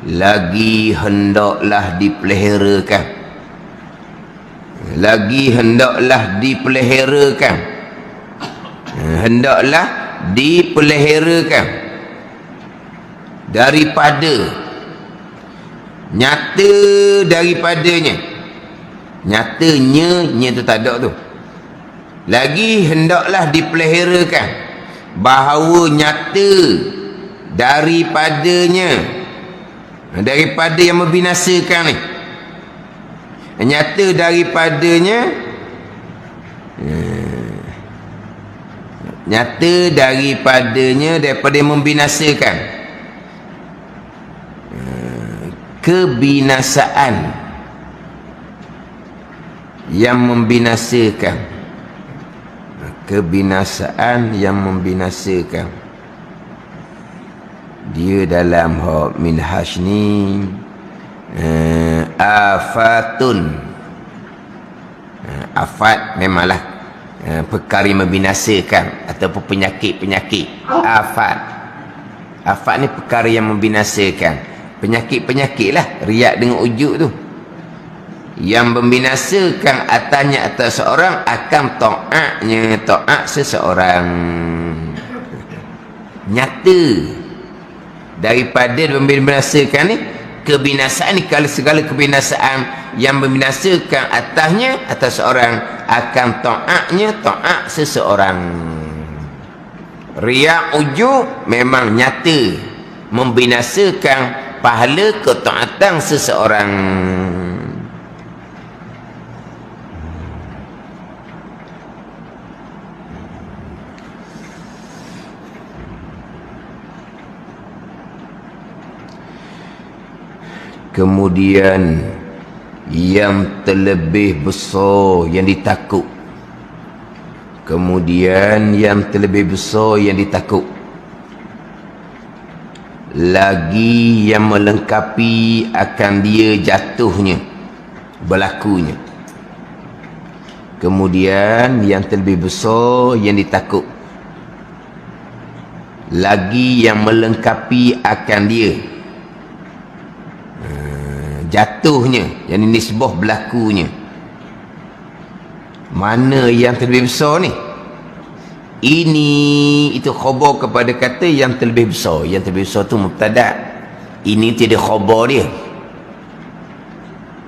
lagi hendaklah dipeliharakan, lagi hendaklah dipeliharakan, hendaklah dipeliharakan daripada, nyata daripadanya, nyatanya nya tu tak ada tu, lagi hendaklah dipeliharakan, bahawa nyata daripadanya, daripada yang membinasakan ni, nyata daripadanya, nyata daripadanya, daripada yang membinasakan, kebinasaan yang membinasakan, kebinasaan yang membinasakan. Dia dalam minhaj ni afatun, afat memanglah perkara yang membinasakan ataupun penyakit-penyakit. Afat ni perkara yang membinasakan, penyakit-penyakit lah, riak dengan ujuk tu, yang membinasakan atasnya atas seorang akan taatnya taat seseorang. Nyata daripada membinasakan ni, kebinasaan ni, kalau segala kebinasaan yang membinasakan atasnya atas seorang akan taatnya taat seseorang. Riak ujuk memang nyata membinasakan pahala ketaatan seseorang. Kemudian yang terlebih besar yang ditakut, kemudian yang terlebih besar yang ditakut, lagi yang melengkapi akan dia jatuhnya, berlakunya. Kemudian yang terlebih besar yang ditakut, lagi yang melengkapi akan dia jatuhnya, yang nisbah berlakunya. Mana yang terlebih besar ni? Ini itu khabar kepada kata yang terlebih besar. Yang terlebih besar tu mubtada', ini tidak khabar dia.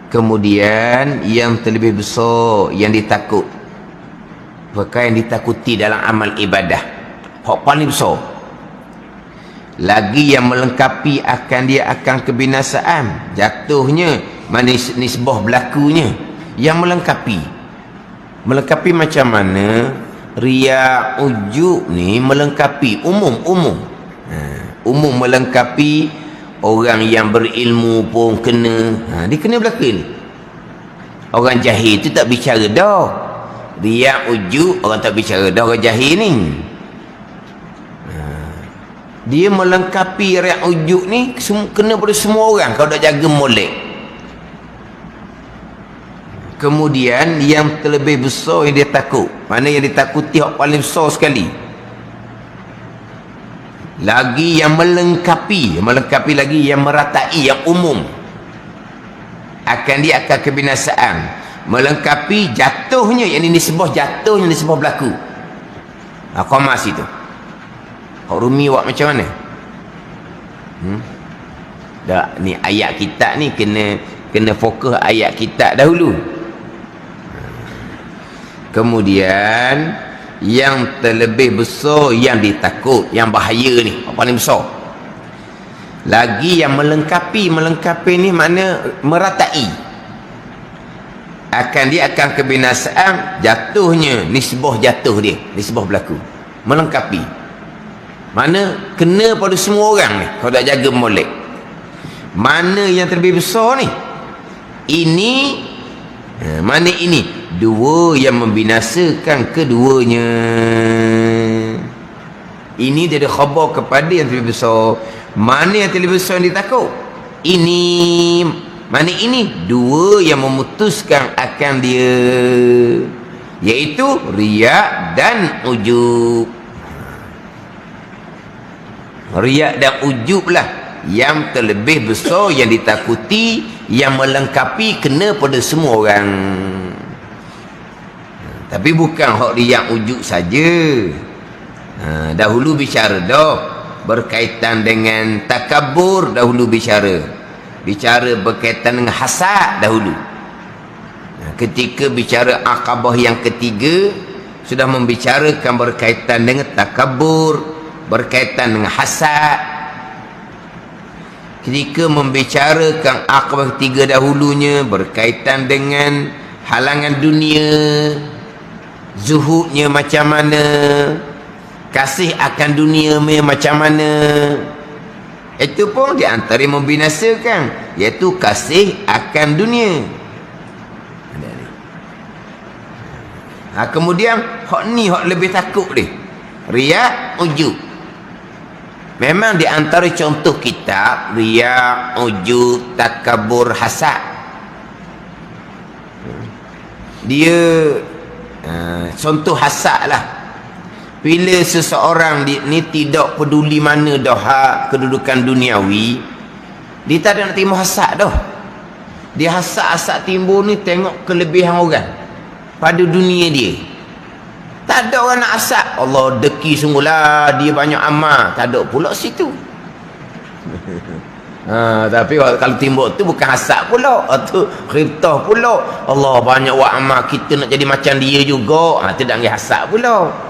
Kemudian yang terlebih besar yang ditakut, perkara yang ditakuti dalam amal ibadah, hak paling besar. Lagi yang melengkapi akan dia akan kebinasaan, jatuhnya, manis nisbah berlakunya. Yang melengkapi macam mana? Riya ujuk ni melengkapi umum umum melengkapi orang yang berilmu pun kena, dia kena belaka ni. Orang jahil tu tak bicara dah. Riya ujuk orang tak bicara dah, orang jahil ni. Dia melengkapi riak ujuk ni kena pada semua orang kalau dah jaga molek. Kemudian yang terlebih besar yang dia takut, mana yang ditakuti yang paling besar sekali, lagi yang melengkapi lagi yang meratai, yang umum akan dia akan kebinasaan, melengkapi jatuhnya, yang ini nisbah jatuhnya, nisbah berlaku. Qamas itu Rumi buat macam mana? Tak, ni ayat kitab ni kena fokus ayat kitab dahulu. Kemudian yang terlebih besar yang ditakut, yang bahaya ni, apa paling besar. Lagi yang melengkapi ni makna meratai. Dia akan kebinasaan, jatuhnya, nisbah jatuh dia, nisbah berlaku. Melengkapi. Mana kena pada semua orang ni kalau tak jaga molek. Mana yang terlebih besar ni? Ini mana ini? Dua yang membinasakan keduanya. Ini dia ada khabar kepada yang terlebih besar. Mana yang terlebih besar yang ditakut? Ini. Mana ini? Dua yang memutuskan akan dia, iaitu riya dan ujub. Riak dan ujub lah yang terlebih besar yang ditakuti, yang melengkapi kena pada semua orang. Tapi bukan hak riak ujuk saja. Dahulu bicara dah berkaitan dengan takabur, dahulu bicara berkaitan dengan hasad dahulu. Ketika bicara akabah yang ketiga, sudah membicarakan berkaitan dengan takabur, berkaitan dengan hasad. Ketika membicarakan akabah ketiga dahulunya berkaitan dengan halangan dunia, zuhudnya macam mana, kasih akan dunia macam mana. Itu pun di antara yang membinasakan, iaitu kasih akan dunia. Kemudian hak ni hak lebih takut dia, riak, ujub. Memang di antara contoh kitab riak, ujub, takabur, hasad, dia contoh hasad lah. Bila seseorang ni tidak peduli mana dah kedudukan duniawi, dia tak ada nak terima hasad dah. Dia hasad timbul ni tengok kelebihan orang pada dunia dia. Tak ada orang nak hasad, Allah deki sungguhlah dia banyak amal, tak ada pula situ. Tapi kalau timbul tu bukan hasad pula, tu khibtah pula, Allah banyak buat amal, kita nak jadi macam dia juga. Tu dah panggil hasad pula.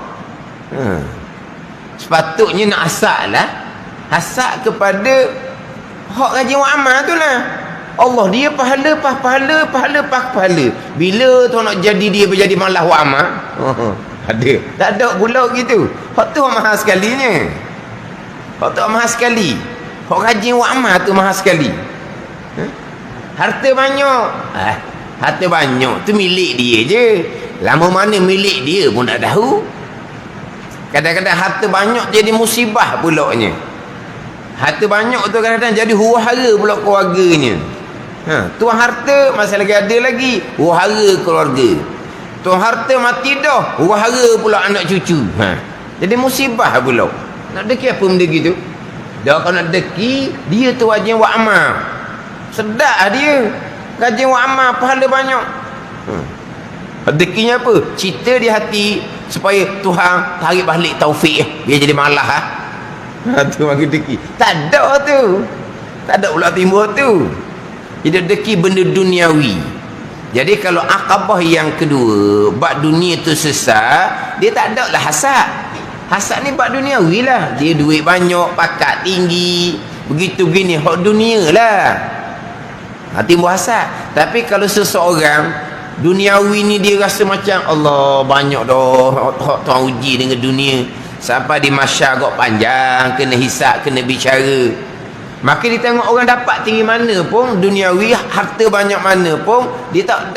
Sepatutnya nak hasad lah, hasad kepada hak rajin buat amal tu lah. Allah dia pahala. Bila tu nak jadi dia berjadi malah buat amal? Ada. Tak ada pula gitu. Hak tu mahal sekalinya. Hak tu mahal sekali. Hak rajin buat amal tu mahal sekali. Harta banyak. Harta banyak tu milik dia je. Lama mana milik dia pun tak tahu. Kadang-kadang harta banyak jadi musibah pulaknya. Harta banyak tu kadang-kadang jadi huru-hara pula keluarganya. Tuan harta masih lagi ada lagi, huru-hara keluarga. Tuan harta mati dah, huru-hara pula anak cucu. Jadi musibah pula. Nak deki apa benda gitu? Dah kalau nak deki, dia tu rajin buat amal. Sedap dia. Rajin buat amal, pahala banyak. Dekinya apa? Cita di hati supaya Tuhan tarik balik taufik dia jadi malah. Tu bagi deki. Tak ada tu. Tak ada pula timbul tu. Jadi deki benda duniawi. Jadi kalau akabah yang kedua, bab dunia tu sesat, dia tak ada lah hasad. Hasad ni bab duniawi lah. Dia duit banyak, pakat tinggi, begitu begini, hak dunia lah. Timbul hasad. Tapi kalau seseorang duniawi ni dia rasa macam Allah banyak dah, Tuhan uji dengan dunia sampai di masyar agak panjang, kena hisap, kena bicara. Maka dia tengok orang dapat tinggi mana pun, duniawi, harta banyak mana pun, dia tak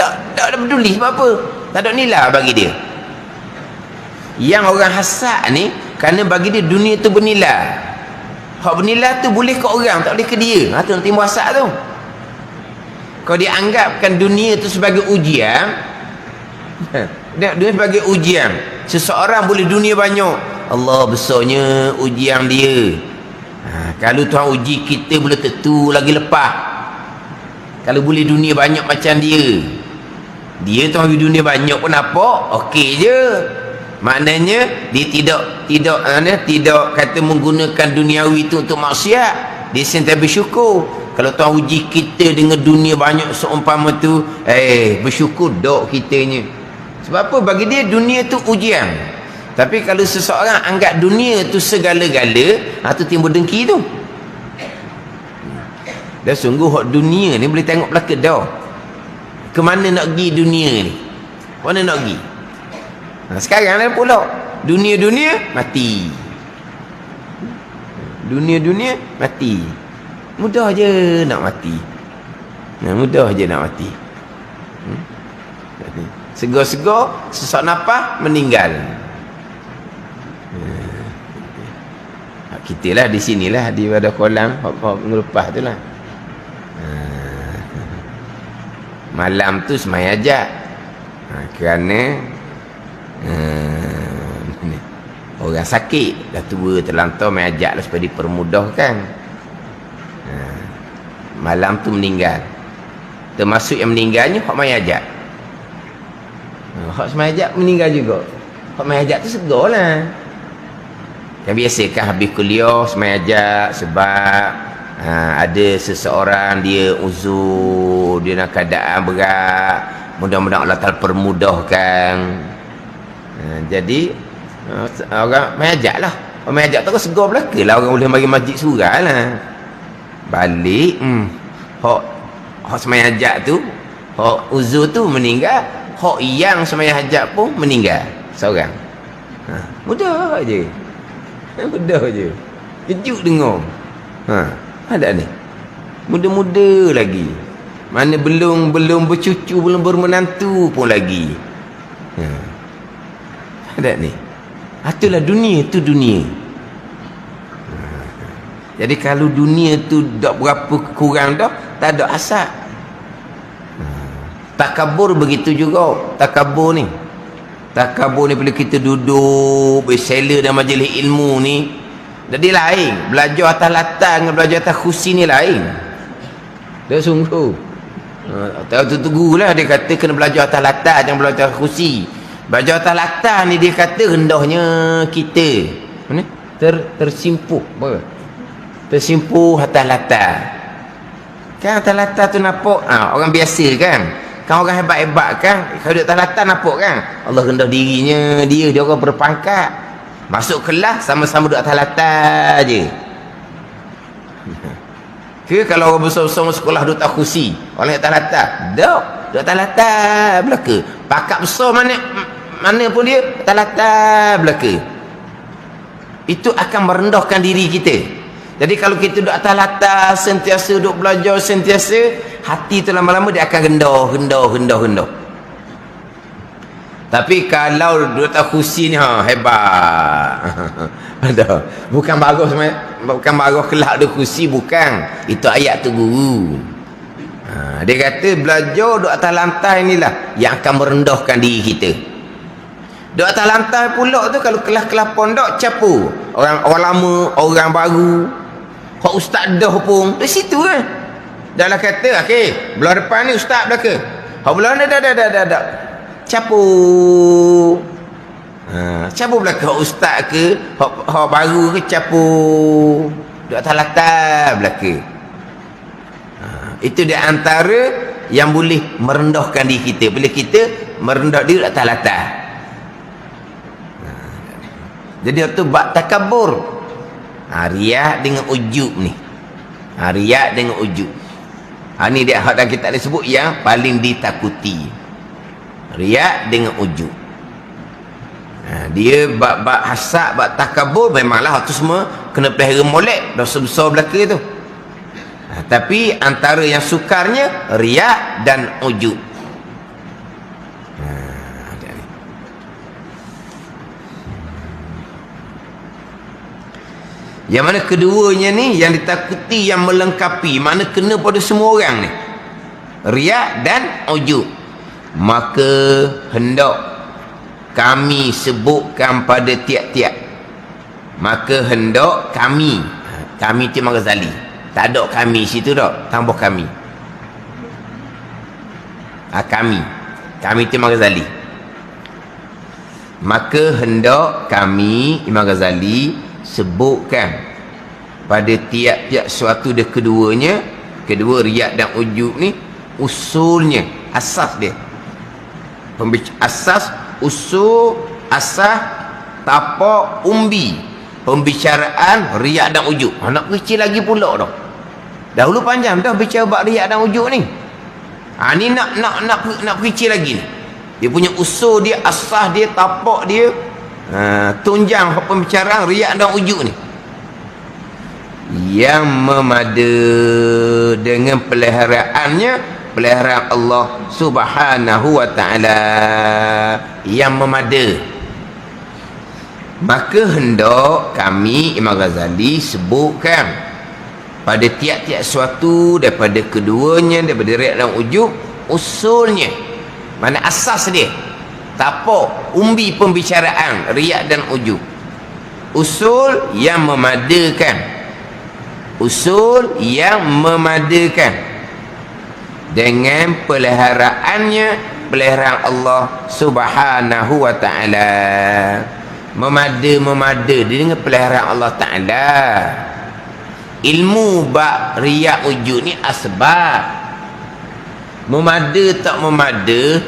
peduli sebab apa, tak ada nilai bagi dia. Yang orang hasad ni kerana bagi dia dunia tu bernilai. Hak bernilai tu boleh ke orang, tak boleh ke dia. Tu nak timbul hasad tu. Kalau dia anggapkan dunia tu sebagai ujian, dia sebagai ujian, seseorang boleh dunia banyak, Allah besarnya ujian dia. Kalau Tuhan uji kita boleh tentu lagi lepas. Kalau boleh dunia banyak macam dia Tuhan uji dunia banyak pun apa, okey je. Maknanya dia tidak kata menggunakan duniawi itu untuk maksiat. Dia sentiasa bersyukur. Kalau Tuhan uji kita dengan dunia banyak seumpama tu, bersyukur dok kitanya. Sebab apa? Bagi dia dunia tu ujian. Tapi kalau seseorang anggap dunia tu segala-gala, tu timbul dengki tu. Dan sungguh hak dunia ni boleh tengok belaka dah. Ke mana nak pergi dunia ni? Mana nak pergi? Sekarang dah pula dunia-dunia mati. Dunia-dunia mati. Mudah je nak mati. Mudah je nak mati. Segar-segar, sesak nafas, meninggal. Kita lah di sinilah, di pada kolam ngelupas tu lah. Malam tu semai ajak. Kerana orang sakit dah tua terlantar, mai ajak lah supaya dipermudahkan. malam tu meninggal. Termasuk yang meninggalnya hak mai hajat. Hak semai hajat meninggal juga. Hak mai hajat tu segarlah. Yang biasa kan habis kuliah semai hajat sebab ada seseorang dia uzur, dia nak keadaan berat, mudah-mudahan Allah Ta'ala permudahkan. Jadi orang mai hajat lah. Orang mai hajat tu kan segar belaka lah, orang boleh bagi masjid surah lah. Balik hak semai hajat tu, hak uzur tu meninggal, hak yang semai hajat pun meninggal seorang. Mudah je. Mudah je. Kejut dengar. Ada ni. Muda-muda lagi. Mana belum bercucu, belum bermenantu pun lagi. Ada ni. Itulah dunia, tu dunia. Jadi kalau dunia tu tak berapa kurang dah, tak ada asal. Takabur begitu juga. Takabur ni bila kita duduk bersela dalam majlis ilmu ni, jadi lain. Belajar atas latar dengan belajar atas kursi ni lain. Dia sungguh. Tahu tu gurulah dia kata kena belajar atas latar, jangan belajar atas kursi. Belajar atas latar ni dia kata rendahnya kita. Mana? Tersimpuh. Apa? Tersimpuh atas latar. Kan atas latar tu nampak orang biasa kan. Kan orang hebat-hebat kan. Kalau duduk atas latar nampak kan. Allah rendah dirinya. Dia orang berpangkat. Masuk kelas sama-sama duduk atas latar je. Ke kalau orang besar-besar sekolah duduk atas kursi, orang atas latar. Duduk atas latar belaka. Pakak besar mana pun dia atas latar belaka. Itu akan merendahkan diri kita. Jadi kalau kita duduk atas latar, sentiasa duduk belajar, sentiasa, hati tu lama-lama dia akan rendah. Tapi kalau duduk atas kursi ni, hebat. Bukan bagus kelak duduk kursi, bukan. Itu ayat tu guru. Dia kata belajar duduk atas lantai inilah yang akan merendahkan diri kita. Duduk atas lantai pula tu kalau kelas-kelas pondok capu. Orang lama, orang baru. Hak ustaz dah pun di situ kan. Dah lah kata, okey, bulan depan ni ustaz belaka. Hak bulan ni dah. Capu. Capu belaka hak ustaz ke, hak baru ke capu. Duduk atas latar belaka. Itu di antara yang boleh merendahkan diri kita. Bila kita merendah diri atas latar. Jadi itu bab takabur. Riak dengan ujub ni. Riak dengan ujub. Ni dia hak dalam kitab disebut yang paling ditakuti. Riak dengan ujub. Dia bab hasad, bab takabur, memanglah itu semua kena pelihara molek, dosa besar belaka tu. Tapi antara yang sukarnya riak dan ujub. Yang mana keduanya ni yang ditakuti, yang melengkapi, mana kena pada semua orang ni, riak dan ujub. Maka hendak kami sebutkan pada tiap-tiap. Maka hendak kami tu Imam Ghazali. Tak ada kami situ dah, tambah kami. Kami tu Imam Ghazali. Maka hendak kami Imam Ghazali sebutkan pada tiap-tiap suatu dia kedua riak dan ujub ni usulnya, asas dia. Asas tapak umbi pembicaraan riak dan ujub. Nak kecil lagi pula dah. Dahulu panjang dah bicara bab riak dan ujub ni. Ni nak kecil lagi ni. Dia punya usul dia, asas dia, tapak dia, tunjang pembicaraan riak dan ujub ni yang memada dengan peliharaannya, peliharaan Allah Subhanahu wa ta'ala yang memada. Maka hendak kami Imam Ghazali sebutkan pada tiap-tiap suatu daripada keduanya, daripada riak dan ujub, usulnya, mana asas dia, tapak umbi pembicaraan riak dan ujub, usul yang memadakan usul yang memadakan dengan peliharaan Allah Subhanahu wa ta'ala. Memada dengan peliharaan Allah Ta'ala. Ilmu bab riak wujud ni asbab. Memada tak memada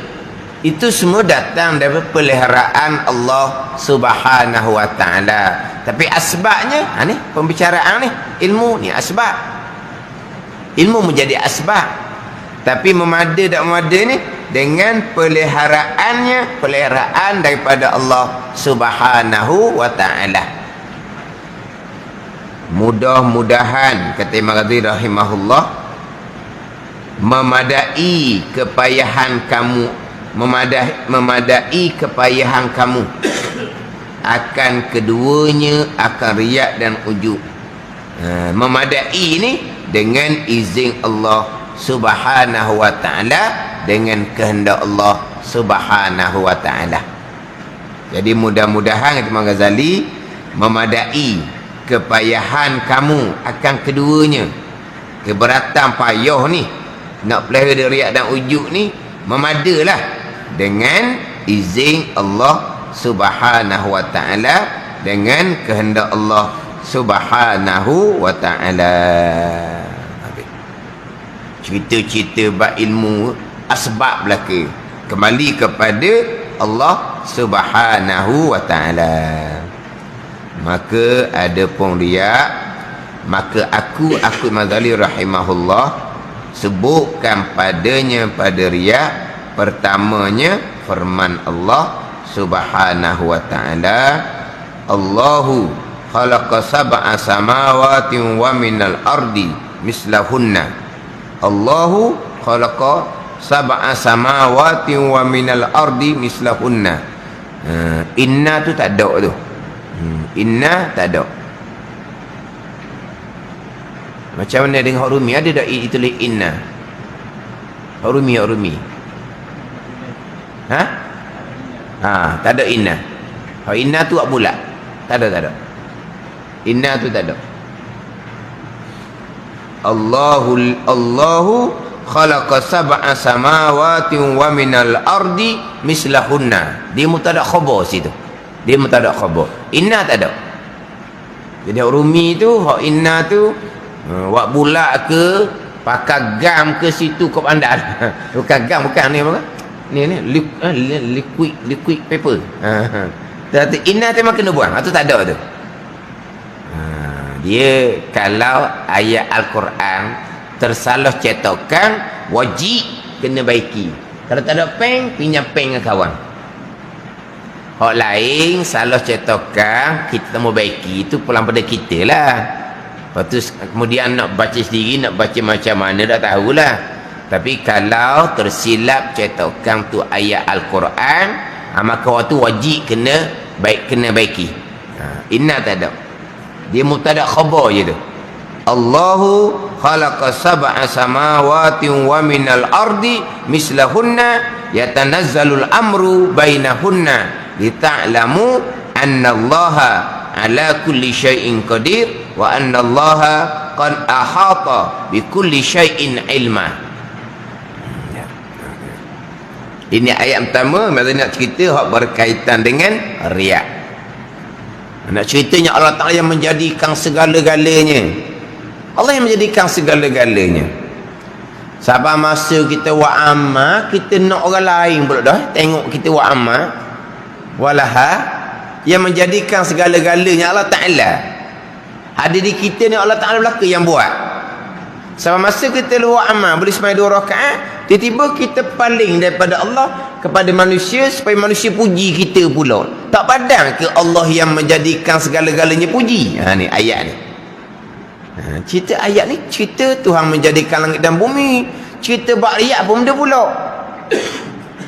itu semua datang daripada peliharaan Allah Subhanahu wa ta'ala. Tapi asbabnya ni pembicaraan ni, ilmu ni asbab. Ilmu menjadi asbab. Tapi memada tak memada ni dengan peliharaan daripada Allah Subhanahu wa ta'ala. Mudah-mudahan kata Imam Ghazali rahimahullah, memadai kepayahan kamu, memadai kepayahan kamu akan keduanya, akan riak dan ujub. Memadai ni dengan izin Allah Subhanahu wa ta'ala, dengan kehendak Allah Subhanahu wa ta'ala. Jadi mudah-mudahan kata Imam Ghazali, memadai kepayahan kamu akan keduanya. Keberatan payah ni nak pelihara riak dan ujub ni, memadalah dengan izin Allah Subhanahu wa ta'ala, dengan kehendak Allah Subhanahu wa ta'ala. Cerita-cerita bab ilmu asbab belaka, kembali kepada Allah Subhanahu wa ta'ala. Maka ada pun riak, maka aku Imam Ghazali rahimahullah sebutkan padanya pada riak, pertamanya firman Allah Subhanahu wa ta'ala, Allahu khalaqa sab'a samawati wa minal ardi mislahunna. Allahu khalaqa sab'a samawati wa minal ardi mislahunna. Inna tu tak ada tu. Inna tak ada. Macam mana dengan hurumi? Ada tak ditulis inna? Hurumi. Tak ada inna. Inna tu tak bulat. Tak ada. Inna tu tak ada. Allahu khalaqa sab'a samawati wa minal ardi mislahunna. Dia mubtada khabar situ. Dia mubtada khabar. Inna tak ada. Jadi rumi tu, hak inna tu wak bulat ke, pakai gam ke situ kau pandai. Bukan gam, bukan ni apa? Ni liquid paper. Tapi inna tu memang kena buang. Itu tak ada tu. Dia kalau ayat Al-Quran tersalah cetakan, wajib kena baiki. Kalau tak ada pen, pinjam pen dengan kawan. Hak lain salah cetakan, kita mau baiki, itu pulang pada kita lah. Lepas tu kemudian nak baca sendiri, nak baca macam mana dah tahulah. Tapi kalau tersilap cetakan tu ayat Al-Quran, maka waktu wajib kena baiki. Inna tak ada. Dia mubtada khabar je tu. Allahu khalaqa sab'a samawati wa minal ardi mislahunna yatanazzalul amru bainahunna lita'lamu annallaha ala kulli syai'in qadir wa annallaha qad ahata bi kulli syai'in ilma. Ini ayat pertama. Maksudnya nak cerita hak berkaitan dengan riak. Nak ceritanya Allah Ta'ala yang menjadikan segala-galanya. Allah yang menjadikan segala-galanya. Sabar masa kita wa'amah, kita nak orang lain pula dah tengok kita wa'amah. Walaha yang menjadikan segala-galanya Allah Ta'ala. Ada di kita ni Allah Ta'ala belaka yang buat. Sabar masa kita luar amal, boleh semai 2 rakaat, tiba-tiba kita paling daripada Allah kepada manusia supaya manusia puji kita pula. Tak padang ke Allah yang menjadikan segala-galanya puji? Ni ayat ni. Cerita ayat ni cerita Tuhan menjadikan langit dan bumi. Cerita ba'riyat pun benda pula.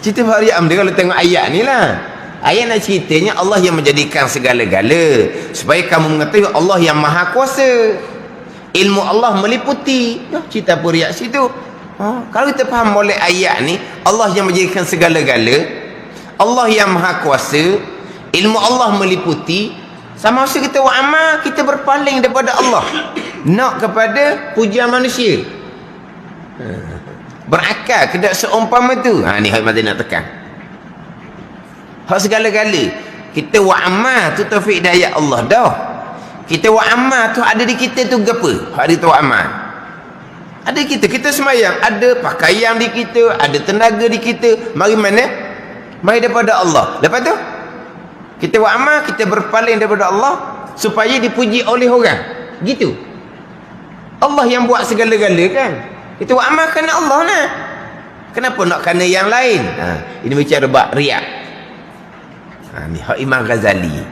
Cerita ba'riyat benda kalau tengok ayat ni lah. Ayat nak ceritanya Allah yang menjadikan segala-gala supaya kamu mengetahui Allah yang maha kuasa. Ilmu Allah meliputi. Cerita apa riak situ? Kalau kita faham oleh ayat ni, Allah yang menjadikan segala-gala, Allah yang maha kuasa, ilmu Allah meliputi. Sama masa kita wa'amal, kita berpaling daripada Allah. nak kepada pujian manusia. Berakal kedak seumpama tu. Ni hak mata nak tekan. Hak segala-gala. Kita wa amal tu taufik hidayah Allah dah. Kita wa amal tu ada di kita tu gapo? Hak di tu wa amal. Ada kita semayang, ada pakaian di kita, ada tenaga di kita. Mari mana? Mari daripada Allah. Lepas tu kita buat amal, kita berpaling daripada Allah supaya dipuji oleh orang. Gitu. Allah yang buat segala-gala kan. Kita buat amal kerana Allah lah. Kenapa nak kerana yang lain? Ini bicara bab riak. Ni hak Imam Ghazali.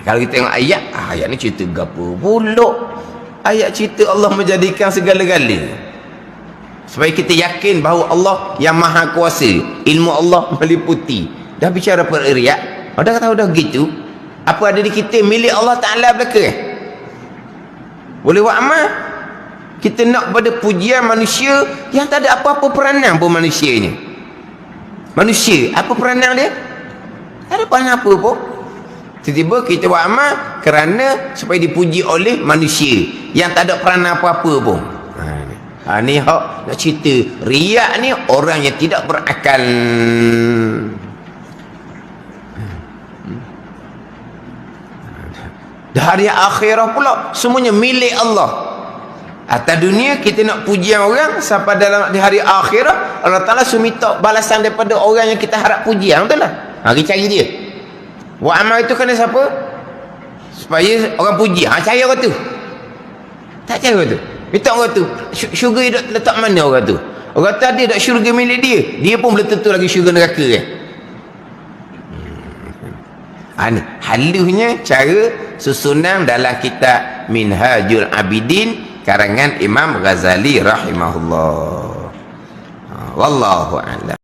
Kalau kita tengok ayat ni cerita gapo pula? Ayat cerita Allah menjadikan segala-gala. Supaya kita yakin bahawa Allah yang maha kuasa. Ilmu Allah meliputi. Dah bicara riak. Dah tahu dah gitu. Apa ada di kita milik Allah Ta'ala belaka. Boleh buat amal. Kita nak pada pujian manusia yang tak ada apa-apa peranan pun manusia ni. Manusia, apa peranan dia? Tak ada peranan apa pun. Tiba-tiba kita buat amal kerana supaya dipuji oleh manusia yang tak ada peranan apa-apa pun. Ni hak nak cerita riak ni orang yang tidak berakal. Hari akhirah pula semuanya milik Allah. Atas dunia kita nak pujian orang, sampai dalam di hari akhirah Allah Ta'ala minta balasan daripada orang yang kita harap pujian. Betul lah. Kita cari dia. Buat amal itu kena siapa? Supaya orang puji. Cari orang tu. Tak cari orang tu. Minta orang tu. Syurga dia letak mana orang tu? Orang tu ada tak syurga milik dia? Dia pun belum tentu lagi syurga neraka kan? Ni halusnya cara susunan dalam kitab Minhajul Abidin karangan Imam Ghazali rahimahullah. Wallahu a'lam.